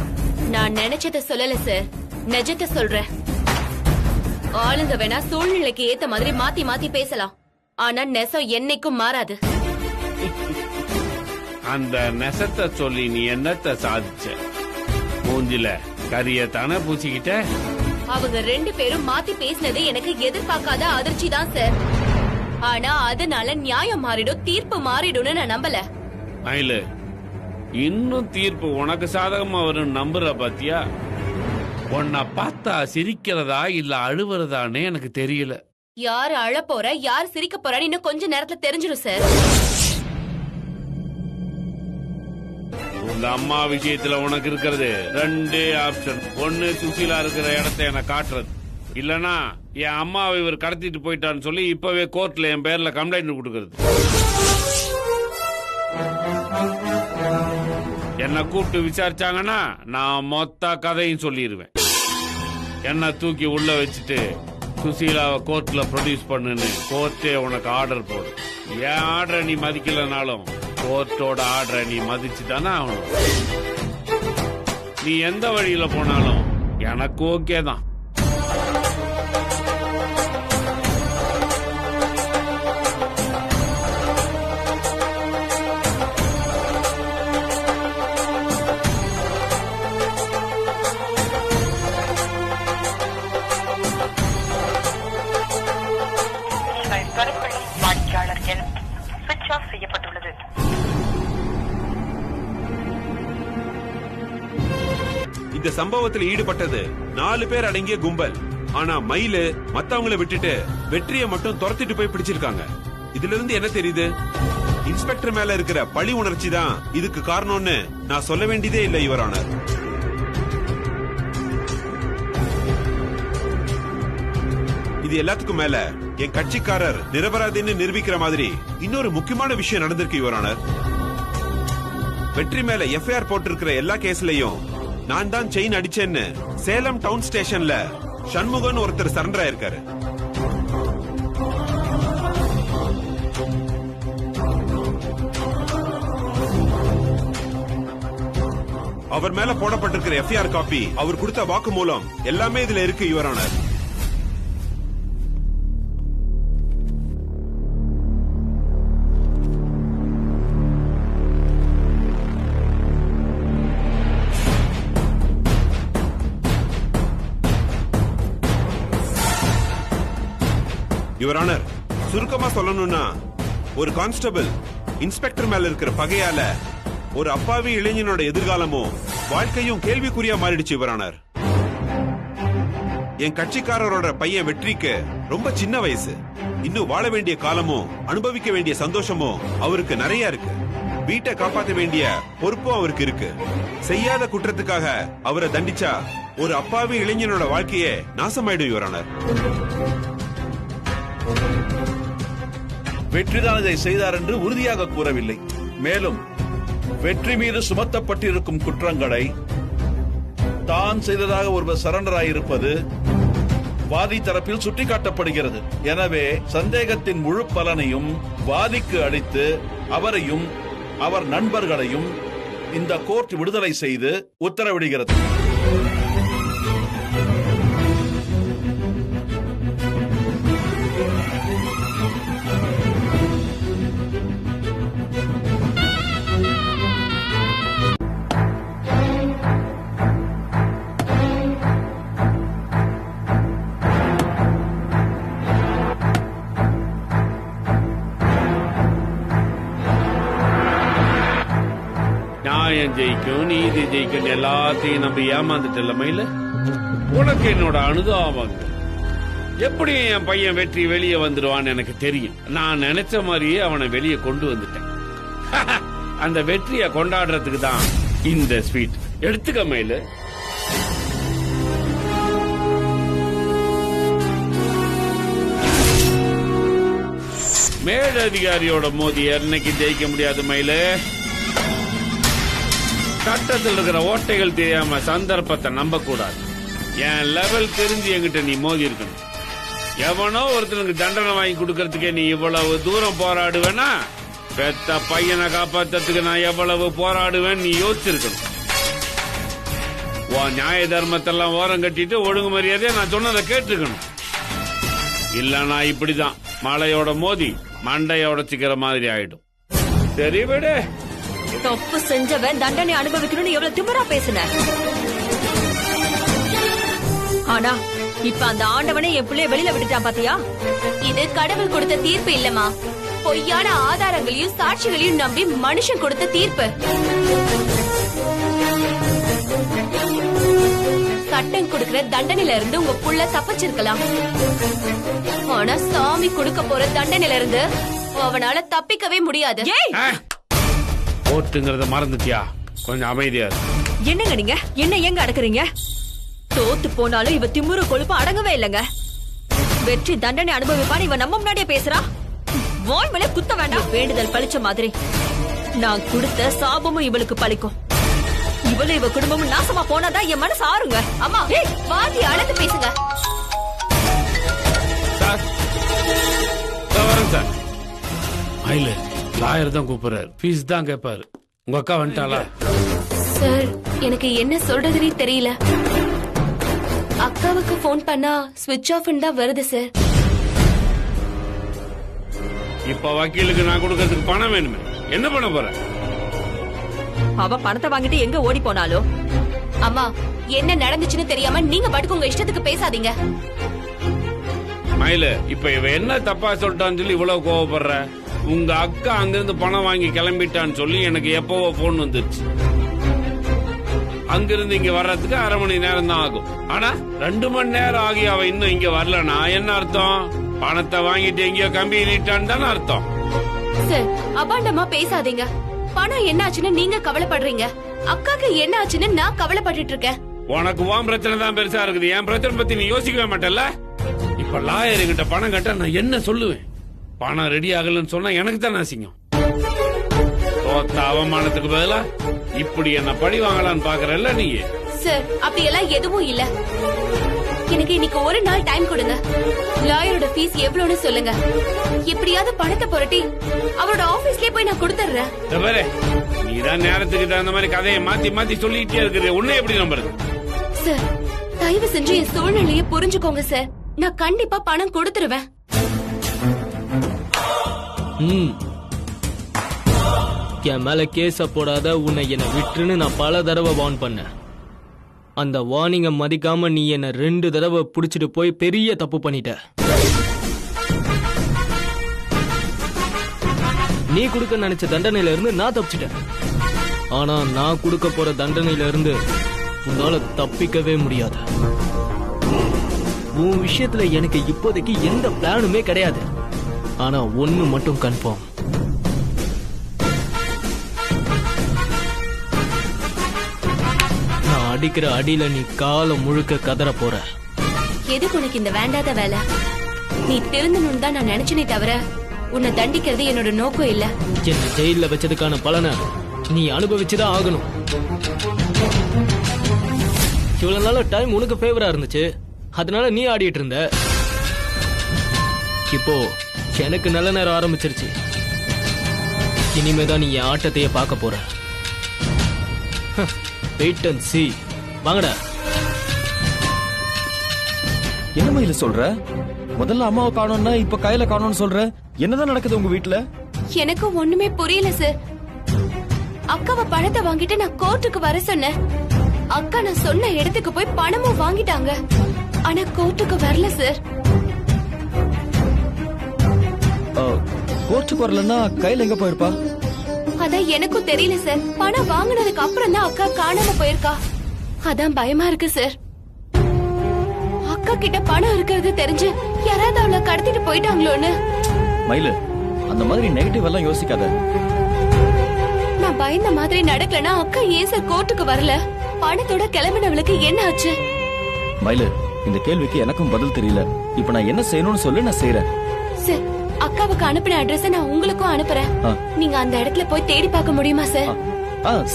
நான் நினைச்சத சொல்லல சார், நிஜத்தை சொல்றேன். ஆளுங்க வேணா சூழ்நிலைக்கு ஏத்த மாதிரி மாத்தி மாத்தி பேசலாம், ஆனா நெசம் என்னைக்கும் மாறாது. அந்த நெசத்தை சொல்லி நீ என்னத்தை சாதிச்ச? மூஞ்சில கரியத்தானே பூச்சிக்கிட்ட. அவங்க 2 பேரும் மாத்தி பேசினது எனக்கு எதிர்பார்க்காத அதிர்ச்சி தான் சார். ஆனா அதனால நியாயம் மாறிடும், தீர்ப்பு மாறிடும்னு நான் நம்பல. மயிலு, இன்னும் தீர்ப்பு உனக்கு சாதகமா வரும் நம்புற பாத்தியா? உன்னை பார்த்தா சிரிக்கிறதா இல்ல அழுவுறதானே எனக்கு தெரியல. யாரு அழ போற யார் சிரிக்க போறான்னு இன்னும் கொஞ்ச நேரத்துல தெரிஞ்சிடும் சார். உங்க அம்மா விஷயத்துல உனக்கு இருக்கிறது 2 ஆப்ஷன். ஒன்னு சுசீலா இருக்கிற இடத்தை எனக்கு காட்டுறது, இல்லனா என் அம்மாவை இவர் கடத்திட்டு போயிட்டான்னு சொல்லி இப்பவே கோர்ட்ல என் பேர்ல கம்ப்ளைண்ட் கொடுக்கறது. என்ன கூப்பிட்டு விசாரிச்சாங்கன்னா நான் மொத்த கதையும் சொல்லிடுவேன். என்ன தூக்கி உள்ள வச்சுட்டு சுசீலாவை கோர்ட்ல ப்ரொடியூஸ் பண்ணுன்னு கோர்ட்டே உனக்கு ஆர்டர் போடு. என் ஆர்டரை நீ மதிக்கலனாலும் கோர்ட்டோட ஆர்டரை நீ மதிச்சுதானே ஆகணும். நீ எந்த வழியில போனாலும் எனக்கு ஓகே தான். இந்த சம்பவத்தில் ஈடுபட்டது 4 பேர் அடங்கிய கும்பல். ஆனா மயிலு மத்தவங்களை விட்டுட்டு வெற்றியை மட்டும் துரத்திட்டு போய் பிடிச்சிருக்காங்க. இதுல இருந்து என்ன தெரியுது? இன்ஸ்பெக்டர் மேல இருக்கிற பழி உணர்ச்சி தான் இதுக்கு காரணம்னு நான் சொல்ல வேண்டியதே இல்லை யுவர் ஆனர். இது எல்லாத்துக்கும் மேல என் கட்சிக்காரர் நிரபராதின்னு நிரூபிக்கிற மாதிரி இன்னொரு முக்கியமான விஷயம் நடந்திருக்கு யுவர் ஆனர். வெற்றி மேல எஃப்ஐஆர் போட்டிருக்கிற எல்லா கேஸ்லயும் நான் தான் செயின் அடிச்சேன்னு சேலம் டவுன் ஸ்டேஷன்ல சண்முகன் ஒருத்தர் சரண்டர் ஆயிருக்காரு. அவர் மேல போடப்பட்டிருக்கிற எஃப்ஐஆர் காப்பி, அவர் கொடுத்த வாக்குமூலம் எல்லாமே இதுல இருக்கு யுவர் ஆனர். யுவர் ஆனர், சுருக்கமா சொல்லணும்னா ஒரு கான்ஸ்டபிள் இன்ஸ்பெக்டர் மேல இருக்கிற பகையால ஒரு அப்பாவி இளைஞனோட எதிர்காலமும் வாழ்க்கையும் கேள்விக்குறியா மாறிடுச்சு யுவர் ஆனர். என் கட்சிக்காரரோட பையன் வெற்றிக்கு ரொம்ப சின்ன வயசு. இன்னும் வாழ வேண்டிய காலமும் அனுபவிக்க வேண்டிய சந்தோஷமும் அவருக்கு நிறைய இருக்கு. வீட்டை காப்பாற்ற வேண்டிய பொறுப்பும் அவருக்கு இருக்கு. செய்யாத குற்றத்துக்காக அவரை தண்டிச்சா ஒரு அப்பாவி இளைஞனோட வாழ்க்கையே நாசமாயிடும் யுவர் ஆனர். வெற்றிதான் இதை செய்தார் என்று உறுதியாக கூறவில்லை. மேலும் வெற்றி மீது சுமத்தப்பட்டிருக்கும் குற்றங்களை தான் செய்ததாக ஒருவர் சரண்டராயிருப்பது வாதி தரப்பில் சுட்டிக்காட்டப்படுகிறது. எனவே சந்தேகத்தின் முழு பலனையும் வாதிக்கு அளித்து அவரையும் அவர் நண்பர்களையும் இந்த கோர்ட் விடுதலை செய்து உத்தரவிடுகிறது. நியாயம் ஜெயிக்கும், நீதி ஜெயிக்கும், எல்லாத்தையும் நம்ம ஏமாந்துட்டல மயில. உனக்கு என்னோட அனுதாபம். எப்படி என் பையன் வெற்றி வெளியே வந்துடுவான்னு எனக்கு தெரியும். நான் நினைச்ச மாதிரியே அவனை வெளியே கொண்டு வந்துட்டேன். அந்த வெற்றியை கொண்டாடுறதுக்கு தான் இந்த ஸ்வீட். எடுத்துக்க மயில. மேலதிகாரியோட மோதி என்னைக்கு ஜெயிக்க முடியாது மயில. சட்டத்தில் இருக்கிற ஓட்டைகள் தெரியாம சந்தர்ப்பத்தை நம்ப கூடாது. என் லெவல் தெரிஞ்சு என்கிட்ட நீ மோதி இருக்கணும். எவனோ ஒருத்தனுக்கு தண்டனை வாங்கி கொடுக்கறதுக்கே நீ இவ்வளவு தூரம் போராடுவேனா? பெத்த பையனை காப்பாத்துறதுக்கு நான் எவ்வளவு போராடுவேன் நீ யோசிச்சிருக்கணும். உன் நியாய தர்மத்தெல்லாம் ஓரம் கட்டிட்டு ஒழுங்கு மரியாதையா நான் சொன்னதை கேட்டுருக்கணும். இல்லனா இப்படிதான் மலையோட மோதி மண்டைய உடைச்சிக்கிற மாதிரி ஆயிடும். சரி விடு. தப்பு செஞ்சவன் தண்டனை அனுபவிக்கணும்னு எவ்வளவு திமிரா பேசுன. ஆனா இப்ப அந்த ஆண்டவனே என் பிள்ளைய வெளியில விட்டுட்டான் பாத்தியா? இது கடவுள் கொடுத்த தீர்ப்பு இல்லம்மா, பொய்யான ஆதாரங்களையும் சாட்சிகளையும் நம்பி மனுஷன் கொடுத்த தீர்ப்பு. சட்டம் கொடுக்கிற தண்டனையில இருந்து உங்க புள்ள தப்பிச்சிருக்கலாம். ஆனா சாமி கொடுக்க போற தண்டனையில இருந்து அவனால தப்பிக்கவே முடியாது. ஓட்டுங்கிறத மறந்துட்டியா? கொஞ்சம் அமைதியா. என்னங்க நீங்க என்ன எங்க அடக்குறீங்க? தோத்து போனாலும் இவ திமுரு கொழுப்பு அடங்கவே இல்லங்க. வெற்றி தண்டனை அனுபவிப்பான்னு இவ நம்ம முன்னாடியே பேசுறா. வாய் மேல குத்த வேண்டாம். வேண்டுதல் பழிச்ச மாதிரி நான் கொடுத்த சாபமும் இவளுக்கு பழிக்கும். இவளு இவ குடும்பமும் நாசமா போனாதான் என் மனசு ஆறுங்க. அம்மா வாதி அளந்து பேசுங்க. சார் சார் மயில லாயர் தான் கூப்பிடுறாரு. ஃபீஸ் தான் கேட்பாரு. உங்க அக்கா வந்துட்டாளா? சார் எனக்கு என்ன சொல்றதுனே தெரியல. அக்காவுக்கு போன் பண்ணா ஸ்விட்ச் ஆஃப் தான் வருது சார். இப்ப வக்கீலுக்கு நான் கொடுக்கறதுக்கு பணம் வேணுமே, என்ன பண்ண போற? அவ பணத்தை வாங்கிட்டு எங்க ஓடி போனாலோ? அம்மா என்ன நடந்துச்சுன்னு தெரியாம நீங்க பாட்டுக்கு உங்க இஷ்டத்துக்கு பேசாதீங்க. மயில இப்ப இவ என்ன தப்பா சொல்லிட்டான்னு சொல்லி இவ்வளவு கோவப்படுற? உங்க அக்கா அங்கிருந்து பணம் வாங்கி கிளம்பிட்டான்னு சொல்லி எனக்கு எப்பவோ போன் வந்துருச்சு. அங்கிருந்து இங்க வர்றதுக்கு 1/2 மணி நேரம் தான் ஆகும். ஆனா 2 மணி நேரம் ஆகி அவ இன்னும் இங்க வரலனா என்ன அர்த்தம்? பணத்தை வாங்கிட்டு எங்கேயோ கம்பி நீட்டான்னு தானே அர்த்தம். சார் அபாண்டமா பேசாதீங்க. பணம் என்ன ஆச்சுன்னு நீங்க கவலைப்படுறீங்க, அக்காக்கு என்ன ஆச்சுன்னு நான் கவலைப்பட்டு இருக்கேன். உனக்கு உன் பிரச்சனை தான் பெருசா இருக்குது, என் பிரச்சனை பத்தி நீ யோசிக்கவே மாட்டல்ல. இப்ப லாயர் கிட்ட பணம் கட்ட நான் என்ன சொல்லுவேன்? பணம் ரெடி ஆகலன்னு சொன்னா எனக்கு தான் அசிங்கம். தோத்த அவமானத்துக்கு பதிலா இப்படி என்ன பழி வாங்கலான்னு பாக்குறல்ல நீ. சார் அப்படி எல்லாம் எதுவும் இல்ல. எனக்கு இன்னைக்கு ஒரு நாள் டைம் கொடுங்க. லாயரோட ஃபீஸ் எவ்வளவுன்னு சொல்லுங்க. எப்படியாவது பணத்தை புரட்டி அவரோட ஆபீஸ்லயே போய் நான் கொடுத்துறேன். நீதான் நேரத்துக்கு தகுந்த மாதிரி கதையை மாத்தி மாத்தி சொல்லிட்டே இருக்கிற. உன்னை எப்படி நம்புறது? சார் தயவு செஞ்சு என் சூழ்நிலையை புரிஞ்சுக்கோங்க சார். நான் கண்டிப்பா பணம் கொடுத்துருவேன். என் மேல கேஸ போடாத, உன்னை என்ன விட்டுன்னு நான் பல தடவை வார்ன் பண்ணேன். அந்த வார்னிங்க மதிக்காம நீ என்ன 2 தடவை புடிச்சிட்டு போய் பெரிய தப்பு பண்ணிட்ட. நீ கொடுக்க நினைச்ச தண்டனையில இருந்து நான் தப்பிச்சிட்டேன். ஆனா நான் கொடுக்க போற தண்டனையில இருந்து உன்னால தப்பிக்கவே முடியாது. உன் விஷயத்துல எனக்கு இப்போதைக்கு எந்த பிளானுமே கிடையாது. ஆனா ஒண்ணு மட்டும் கன்ஃபார்ம். நான் அடிக்கிற அடியில நீ காலம் முழுக்க கதற போற. எதுக்கு உனக்கு இந்த வேண்டாத வேலை? நீ திருந்தணும்னு தான் நான் நினைச்சனே தவிர உன்னை தண்டிக்கிறது என்னோட நோக்கம் இல்ல. என்ன ஜெயில வச்சதுக்கான பலனை நீ அனுபவிச்சுதான் ஆகணும். இவ்வளவு நாள டைம் உனக்கு ஃபேவரா இருந்துச்சு, அதனால நீ ஆடிட்டு இருந்த. இப்போ எனக்கு நல்ல நேரம் ஆரம்பிச்சிருச்சு. இனிமேதான் நீ என் ஆட்டத்தையே பார்க்க போற. வெயிட் அண்ட் சீ. வாங்கடா. என்ன மயில சொல்ற? முதல்ல அம்மாவை காணோம்னா இப்ப கையில காணோம்னு சொல்ற. என்னதான் நடக்குது உங்க வீட்டுல? எனக்கு ஒண்ணுமே புரியல சார். அக்காவை பணத்தை வாங்கிட்டு நான் கோர்ட்டுக்கு வர சொன்னேன். அக்கா நான் சொன்ன இடத்துக்கு போய் பணமும் வாங்கிட்டாங்க. ஆனா கோர்ட்டுக்கு வரல சார். கோர்ட்டுக்கு வரலன்னா கையில எங்க போயிருப்பா? அதான் எனக்கும் தெரியல சார். பணம் வாங்கினதுக்கு அப்புறம் தான் அக்கா காணாம போயிருக்கா. அதான் பயமா இருக்கு சார். அக்கா கிட்ட பணம் இருக்கிறது தெரிஞ்சு யாராவது அவளை கடத்திட்டு போயிட்டாங்களோன்னு. மயிலு, அந்த மாதிரி நெகட்டிவ் எல்லாம் யோசிக்காத. நான் பயந்த மாதிரி நடக்கலனா அக்கா ஏன் சார் கோர்ட்டுக்கு வரல? பணத்தோட கிளம்பினவளுக்கு என்ன ஆச்சு? மயிலு, இந்த கேள்விக்கு எனக்கும் பதில் தெரியல. இப்ப நான் என்ன செய்யணும்னு சொல்லு, நான் செய்யறேன். சார், அக்காவுக்கு அனுப்பின அட்ரஸ் நான் உங்களுக்கும் அனுப்புறேன். நீங்க அந்த இடத்துல போய் தேடி பார்க்க முடியுமா சார்?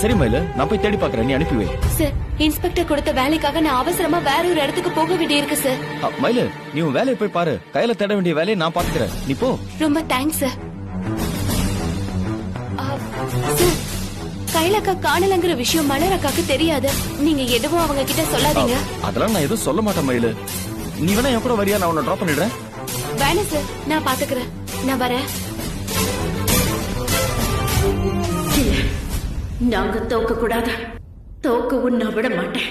சரி மயிலு, நான் போய் தேடி பாக்குறேன், நீ அனுப்பி வை. சார், இன்ஸ்பெக்டர் கொடுத்த வேலைக்காக நான் அவசரமா வேற ஒரு இடத்துக்கு போக வேண்டியிருக்கு சார். மயிலு, நீ உன் வேலையை போய் பாரு. கையில தேட வேண்டிய வேலையை நான் பாத்துக்கிறேன், நீ போ. ரொம்ப தேங்க்ஸ் சார். சார், கைலக்கா காணலங்கிற விஷயம் மலர் அக்காக்கு தெரியாது. நீங்க எதுவும் அவங்க கிட்ட சொல்லாதீங்க. அதெல்லாம் நான் எதுவும் சொல்ல மாட்டேன் மயிலு. நீ வேணா என் கூட வரியா? நான் உன்னை டிராப் பண்ணிடுறேன். வேணாம் சார், நான் பாத்துக்கிறேன். நான் வரேன். நாங்க தோக்க கூடாது. தோக்கவும் நான் விட மாட்டேன்.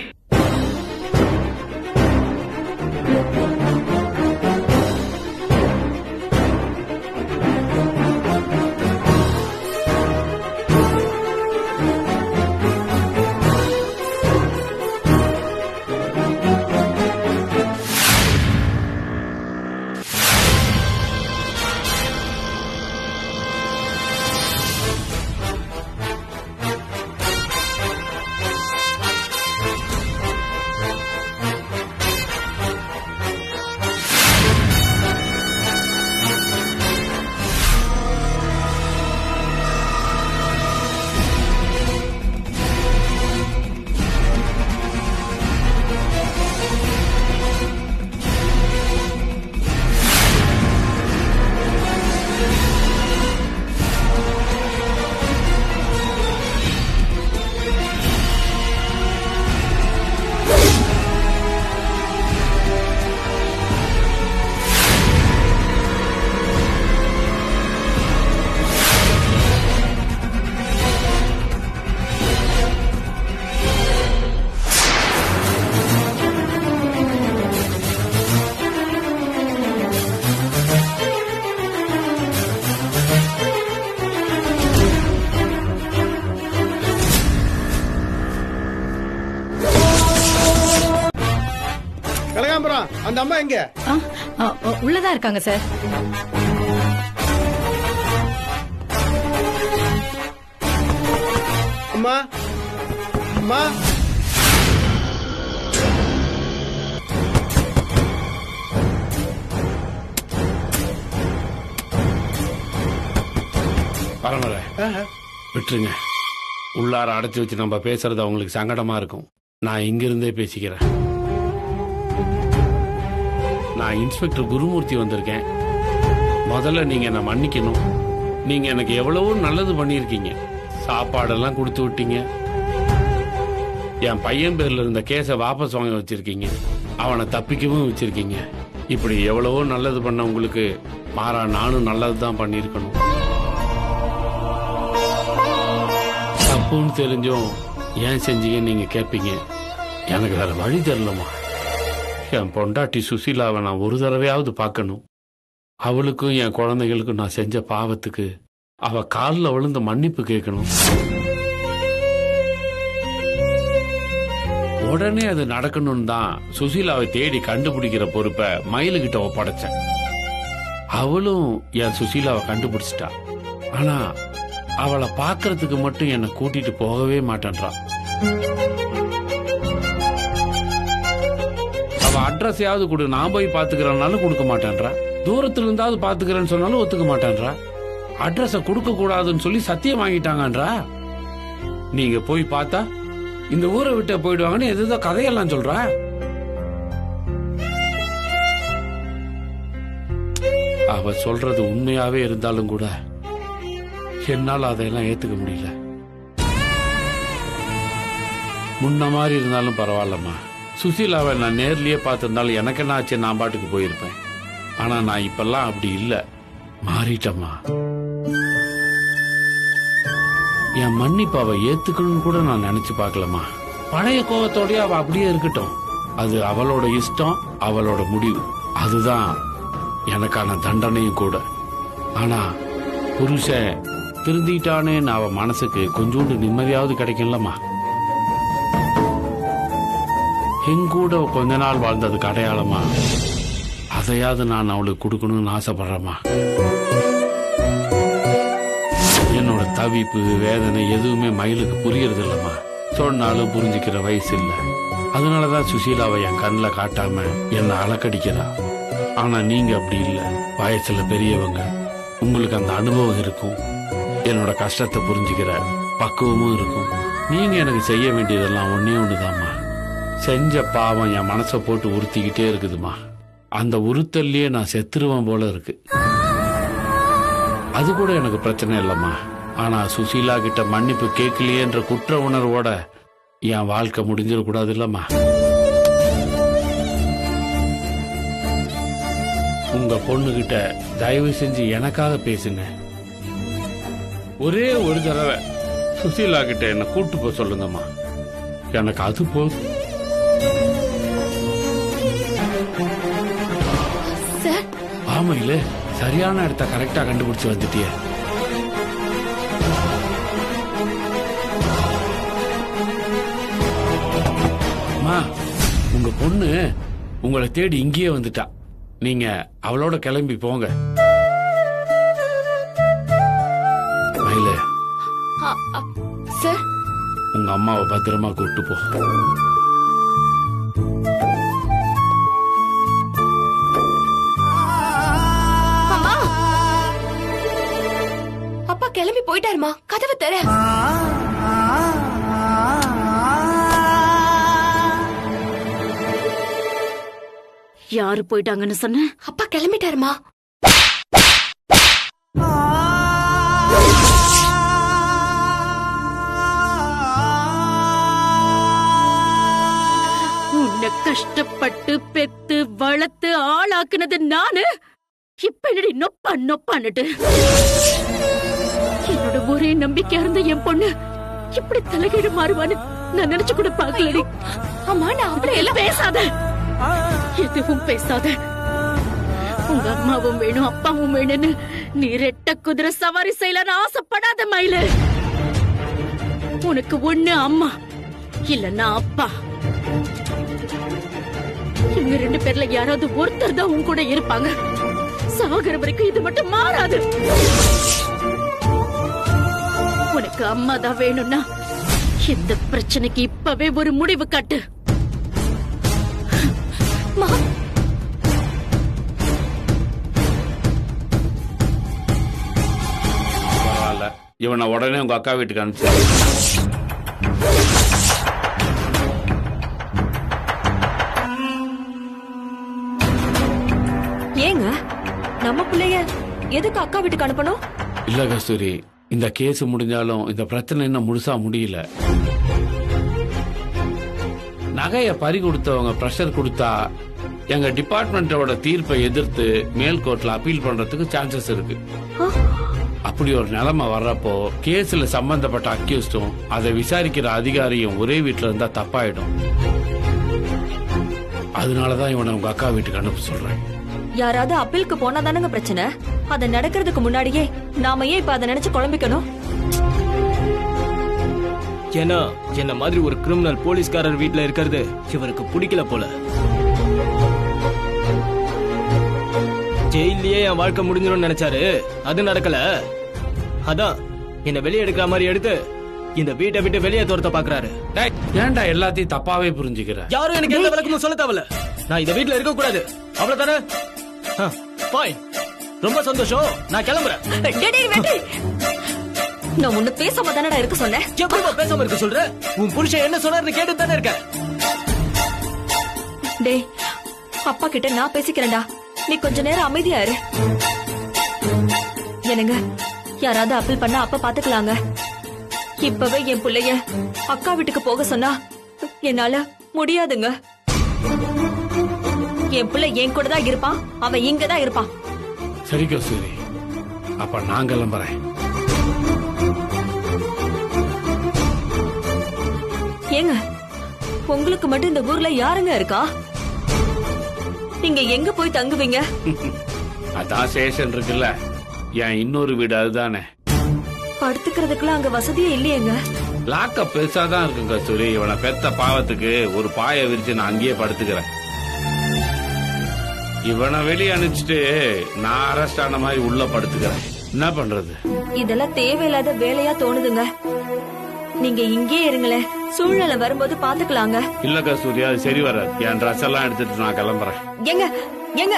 அந்த அம்மா எங்க? உள்ளதா இருக்காங்க சார். அம்மா, அம்மா. பரவாயில்ல, விட்டுருங்க. உள்ளார அடைச்சு வச்சு நம்ம பேசுறது அவங்களுக்கு சங்கடமா இருக்கும். நான் இங்கிருந்தே பேசிக்கிறேன். நான் இன்ஸ்பெக்டர் குருமூர்த்தி வந்திருக்கேன். முதல்ல நீங்க என்ன மன்னிக்கணும். நீங்க எனக்கு எவ்வளவோ நல்லது பண்ணியிருக்கீங்க. சாப்பாடெல்லாம் கொடுத்து விட்டீங்க. என் பையன் பேர்ல இருந்த கேஸை வாபஸ் வாங்க வச்சிருக்கீங்க. அவனை தப்பிக்கவும் வச்சிருக்கீங்க. இப்படி எவ்வளவோ நல்லது பண்ண உங்களுக்கு மாறா நானும் நல்லதுதான் பண்ணியிருக்கணும். தப்புன்னு தெரிஞ்சும் ஏன் செஞ்சீங்கன்னு நீங்க கேட்பீங்க. எனக்கு வேற வழி தெரியலமா. என் பொண்டாட்டி சுசீலாவை நான் ஒரு தடவையாவது பார்க்கணும். அவளுக்கும் என் குழந்தைகளுக்கும் நான் செஞ்ச பாவத்துக்கு அவ காலில் விழுந்து மன்னிப்பு கேட்கணும். உடனே அது நடக்கணும்னு தான் சுசீலாவை தேடி கண்டுபிடிக்கிற பொறுப்பை மயிலுகிட்ட ஒப்படைச்சேன். அவளும் என் சுசீலாவை கண்டுபிடிச்சிட்டா. ஆனா அவளை பார்க்கறதுக்கு மட்டும் என்னை கூட்டிட்டு போகவே மாட்டேன்றா. அவ அட்ரஸையாவது கொடு, நான் போய் பாத்துக்கிறேன்னாலும் கொடுக்க மாட்டேன்றா. தூரத்துல இருந்தாவது பாத்துக்கிறேன்னு சொன்னாலும் ஒத்துக்க மாட்டேன்றா. அட்ரஸ கொடுக்க கூடாதுன்னு சொல்லி சத்தியம் வாங்கிட்டாங்கன்றா. நீங்க போய் பார்த்தா இந்த ஊரை விட்டு போயிடுவாங்கன்னு எதுதான் கதையெல்லாம் சொல்றா. அவ சொல்றது உண்மையாவே இருந்தாலும் கூட என்னால அதையெல்லாம் ஏத்துக்க முடியல. முன்ன மாதிரி இருந்தாலும் பரவாயில்லம்மா. சுசீலாவை நான் நேர்லயே பார்த்திருந்தாலும் எனக்கு என்ன ஆச்சு, நான் பாட்டுக்கு போயிருப்பேன். ஆனா நான் இப்பெல்லாம் அப்படி இல்ல, மாறிட்டம்மா. என் மன்னிப்பு அவ ஏத்துக்கணும்னு கூட நான் நினைச்சு பார்க்கலம்மா. பழைய கோவத்தோடய அவ அப்படியே இருக்கட்டும். அது அவளோட இஷ்டம், அவளோட முடிவு. அதுதான் எனக்கான தண்டனையும் கூட. ஆனா புருஷன் திருந்திட்டானேன்னு அவ மனசுக்கு கொஞ்சோண்டு நிம்மதியாவது கிடைக்கும்லம்மா. எங்கூட கொஞ்ச நாள் வாழ்ந்ததுக்கு அடையாளமா அதையாவது நான் அவளுக்கு கொடுக்கணும்னு ஆசைப்படுறேம்மா. என்னோட தவிப்பு வேதனை எதுவுமே மயிலுக்கு புரியறது இல்லம்மா. சொன்னாலும் புரிஞ்சுக்கிற வயசு இல்லை. அதனாலதான் சுசீலாவை என் கண்ணில் காட்டாம என்னை அலக்கடிக்கிறா. ஆனா நீங்க அப்படி இல்லை. வயசுல பெரியவங்க, உங்களுக்கு அந்த அனுபவம் இருக்கும். என்னோட கஷ்டத்தை புரிஞ்சுக்கிற பக்குவமும் இருக்கும். நீங்க எனக்கு செய்ய வேண்டியதெல்லாம் ஒன்னே ஒண்ணுதாம்மா. செஞ்ச பாவம் என் மனசை போட்டு உறுத்திக்கிட்டே இருக்குதுமா. அந்த உறுத்தல்லையே நான் செத்துருவேன் போல இருக்கு. அது கூட எனக்கு பிரச்சனை இல்லம்மா. ஆனா சுசீலா கிட்ட மன்னிப்பு கேட்கலையேன்ற குற்ற உணர்வோட என் வாழ்க்கை முடிஞ்சிடக்கூடாது இல்லம்மா. உங்க பொண்ணுகிட்ட தயவு செஞ்சு எனக்காக பேசுங்க. ஒரே ஒரு தடவை சுசீலா கிட்ட என்ன கூட்டு போக சொல்லுங்கம்மா. எனக்கு அது போதும். ஆமா இல்ல, சரியான இடத்த கரெக்டா கண்டுபிடிச்சு வந்துட்டிய. அம்மா, உங்க பொண்ணு உங்களை தேடி இங்கேயே வந்துட்டா. நீங்க அவளோட கிளம்பி போங்க. மயில, சார், உங்க அம்மாவை பத்திரமா கூட்டு போ. அப்பா கிளம்பி போயிட்டாருமா. கதவை தர. யாரு போயிட்டாங்கன்னு சொன்ன? அப்பா கிளம்பிட்டாருமா. உன்னை கஷ்டப்பட்டு பெத்து வளர்த்து ஆளாக்குனது நானு. இப்ப என்னடி நொப்பா நொப்பான்னுட்டு என்னோட ஒரே நம்பிக்கையா இருந்த என் பொண்ணு இப்படி தலைகீழ மாறுவான்னு நான் நினைச்சு கூட பாக்கலடி. அம்மா, நான் அப்படி எல்லாம் பேசாத, எதுவும் பேசாத. உங்க அம்மாவும் வேணும் அப்பாவும் வேணும்னு நீ ரெட்ட குதிரை சவாரி செய்யலன்னு ஆசைப்படாத மயில. உனக்கு ஒண்ணு அம்மா இல்லன்னா அப்பா. இவங்க 2 பேர்ல யாராவது ஒருத்தர் தான் உன் கூட இருப்பாங்க. சாகர வரைக்கும் இது மட்டும் மாறாது. உனக்கு அம்மா தான் வேணும்னா இந்த பிரச்சனைக்கு இப்பவே ஒரு முடிவு கட்டு. பரவாயில்ல, இவனை உடனே உங்க அக்கா வீட்டுக்கு அனுப்பிச்சு. ஏங்க நம்ம பிள்ளைய எதுக்கு அக்கா வீட்டுக்கு அனுப்பணும்? இல்ல கஸ்தூரி, இந்த கேஸ் முடிஞ்சாலும் இந்த பிரச்சனை இன்னும் முழுசா முடியல. நகைய பறி கொடுத்தவங்க பிரஷர் கொடுத்தா எங்க டிபார்ட்மெண்டோட தீர்ப்பை எதிர்த்து மேல் கோர்ட்ல அப்பீல் பண்றதுக்கு சான்சஸ் இருக்கு. அப்படி ஒரு நிலைமை வர்றப்போ கேஸ்ல சம்பந்தப்பட்ட அக்யூஸ்டும் அதை விசாரிக்கிற அதிகாரியும் ஒரே வீட்டுல இருந்தா தப்பாயிடும். அதனாலதான் இவனை உங்க அக்கா வீட்டுக்கு அனுப்ப சொல்றேன். யாராவது அப்பீலுக்கு போனா தானங்க பிரச்சனை. அது நடக்கிறதுக்கு முன்னாடியே நாம ஏன் இப்ப அதை நினைச்சு குழம்பிக்கணும்? ஏன்னா என்ன மாதிரி ஒரு கிரிமினல் போலீஸ்காரர் வீட்டுல இருக்கிறது இவருக்கு பிடிக்கல போல. ஜெயிலே என் வாழ்க்கை முடிஞ்சிடும் நினைச்சாரு, அது நடக்கல. அதான் என்ன வெளியே எடுக்கிற மாதிரி எடுத்து இந்த வீட்டை விட்டு வெளியே துரத்த பாக்குறாரு. ஏன்டா எல்லாத்தையும் தப்பாவே புரிஞ்சுக்கிற? யாரும் எனக்கு எந்த விளக்கமும் சொல்ல தேவையில்ல. நான் இந்த வீட்டுல இருக்க கூடாது, அவ்வளவுதானே? ரொம்ப சந்தோஷம், நான் கிளம்புறேன். நான் உன்ன பேசாம தானடா இருக்க சொன்னேன். எப்படிமா பேசாம இருக்க சொல்ற? உன் புருஷன் என்ன சொன்னாரு கேட்டு தானே இருக்க. டேய், அப்பா கிட்ட நான் பேசிக்கிறேன்டா, நீ கொஞ்ச நேரம் அமைதியா இரு. என்னங்க, யாராவது அப்பீல் பண்ணா அப்ப பாத்துக்கலாங்க. இப்பவே என் பிள்ளைய அக்கா வீட்டுக்கு போக சொன்னா என்னால முடியாதுங்க. என் பிள்ளை என் கூட தான் இருப்பான், அவன் இங்கதான் இருப்பான். சரி கஸ்தூரி, அப்ப நான் கிளம்புறேன். ஏங்க, உங்களுக்கு மட்டும் இந்த ஊர்ல யாருங்க இருக்கா? நீங்க எங்க போய் தங்குவீங்க? அதான் ஸ்டேஷன் இருக்குல்ல, என் இன்னொரு வீடு அதுதானே. படுத்துக்கிறதுக்குலாம் அங்க வசதியே இல்லையேங்க. லாக்கப் பெருசா தான் இருக்கும் கஸ்தூரி. இவனை பெத்த பாவத்துக்கு ஒரு பாய விரிச்சு நான் அங்கேயே படுத்துக்கிறேன். இவனை வெளியே அனுப்பிச்சிட்டு நான் அரெஸ்ட் ஆன மாதிரி உள்ள படுத்துக்கிறேன். என்ன பண்றது? இதெல்லாம் தேவையில்லாத வேலையா தோணுதுங்க. நீங்க இங்கே இருங்களேன், சூழ்நிலை வரும்போது பாத்துக்கலாங்க. இல்ல கஸ்தூரி, அது சரி வராது. என் ட்ரெஸ் எல்லாம் எடுத்துட்டு நான் கிளம்புறேன். எங்க